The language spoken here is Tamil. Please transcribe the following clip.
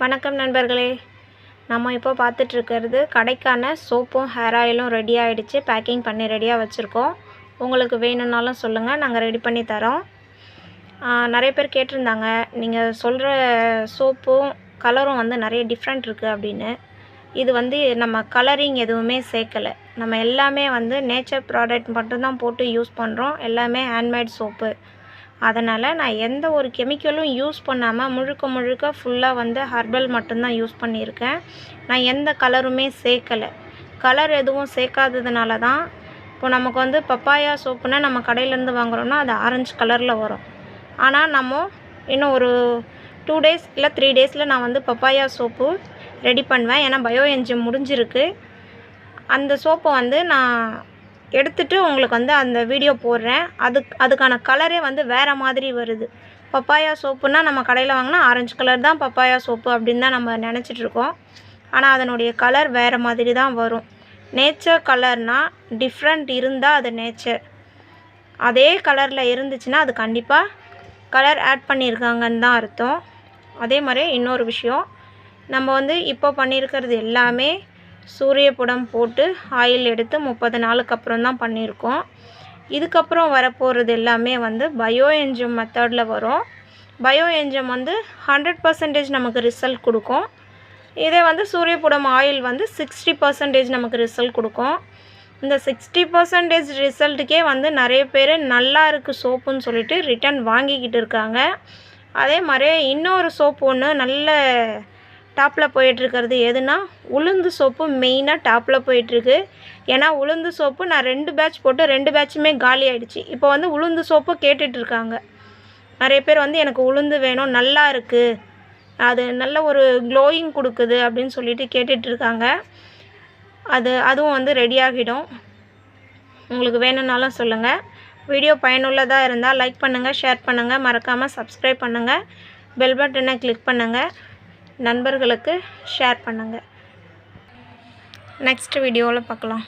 வணக்கம் நண்பர்களே, நம்ம இப்போ பார்த்துட்ருக்கிறது கடைக்கான சோப்பும் ஹேர் ஆயிலும் ரெடி ஆகிடுச்சு. பேக்கிங் பண்ணி ரெடியாக வச்சுருக்கோம். உங்களுக்கு வேணும்னாலும் சொல்லுங்கள், நாங்கள் ரெடி பண்ணி தரோம். நிறைய பேர் கேட்டிருந்தாங்க, நீங்கள் சொல்கிற சோப்பும் கலரும் வந்து நிறைய டிஃப்ரெண்ட் இருக்குது அப்படின்னு. இது வந்து நம்ம கலரிங் எதுவுமே சேர்க்கலை. நம்ம எல்லாமே வந்து நேச்சர் ப்ராடக்ட் மட்டும்தான் போட்டு யூஸ் பண்ணுறோம். எல்லாமே ஹேண்ட்மேட் சோப்பு. அதனால் நான் எந்த ஒரு கெமிக்கலும் யூஸ் பண்ணாமல் முழுக்க ஃபுல்லாக வந்து ஹர்பல் மட்டும்தான் யூஸ் பண்ணியிருக்கேன். நான் எந்த கலருமே சேர்க்கலை. கலர் எதுவும் சேர்க்காததுனால தான் இப்போ நமக்கு வந்து பப்பாயா சோப்புனா நம்ம கடையிலேருந்து வாங்குகிறோன்னா அது ஆரஞ்சு கலரில் வரும். ஆனால் நம்ம இன்னும் ஒரு 2 days இல்லை 3 daysல நான் வந்து பப்பாயா சோப்பு ரெடி பண்ணுவேன். ஏன்னா பயோ என்ஜிம் முடிஞ்சிருக்கு. அந்த சோப்பை வந்து நான் எடுத்துகிட்டு உங்களுக்கு வந்து அந்த வீடியோ போடுறேன். அதுக்கான கலரே வந்து வேறு மாதிரி வருது. பப்பாயா சோப்புனா நம்ம கடையில் வாங்கினா ஆரஞ்சு கலர் தான் பப்பாயா சோப்பு அப்படின்னு தான் நம்ம நினச்சிட்ருக்கோம். ஆனால் அதனுடைய கலர் வேறு மாதிரி தான் வரும். நேச்சர் கலர்னால் டிஃப்ரெண்ட் இருந்தால் அது நேச்சர். அதே கலரில் இருந்துச்சுன்னா அது கண்டிப்பாக கலர் ஆட் பண்ணியிருக்காங்கன்னு தான் அர்த்தம். அதே மாதிரி இன்னொரு விஷயம், நம்ம வந்து இப்போ பண்ணியிருக்கிறது எல்லாமே சூரியப்புடம் போட்டு ஆயில் எடுத்து 30 நாளுக்கு அப்புறம் தான் பண்ணியிருக்கோம். இதுக்கப்புறம் வரப்போகிறது எல்லாமே வந்து பயோ என்ஜிம் மெத்தடில் வரும். பயோ என்ஜிம் வந்து 100% நமக்கு ரிசல்ட் கொடுக்கும். இதே வந்து சூரியப்புடம் ஆயில் வந்து 60% நமக்கு ரிசல்ட் கொடுக்கும். இந்த 60% ரிசல்ட்டுக்கே வந்து நிறைய பேர் நல்லா இருக்குது சோப்புன்னு சொல்லிட்டு ரிட்டன் வாங்கிக்கிட்டு இருக்காங்க. அதே மாதிரி இன்னொரு சோப்பு ஒன்று நல்ல டாப்பில் போயிட்டுருக்கிறது எதுனா உளுந்து சோப்பு மெயினாக டாப்பில் போயிட்டுருக்கு. ஏன்னா உளுந்து சோப்பு நான் 2 பேட்ச் போட்டு 2 பேட்சுமே காலி ஆகிடுச்சு. இப்போ வந்து உளுந்து சோப்பு கேட்டுட்ருக்காங்க. நிறைய பேர் வந்து எனக்கு உளுந்து வேணும், நல்லா இருக்குது, அது நல்ல ஒரு க்ளோயிங் கொடுக்குது அப்படின்னு சொல்லிட்டு கேட்டுட்ருக்காங்க. அதுவும் வந்து ரெடி ஆகிடும். உங்களுக்கு வேணும்னாலும் சொல்லுங்கள். வீடியோ பயனுள்ளதாக இருந்தால் லைக் பண்ணுங்கள், ஷேர் பண்ணுங்கள், மறக்காமல் சப்ஸ்கிரைப் பண்ணுங்கள், பெல் பட்டனை கிளிக் பண்ணுங்கள், நண்பர்களுக்கு ஷேர் பண்ணுங்கள். நெக்ஸ்ட் வீடியோவில் பார்க்கலாம்.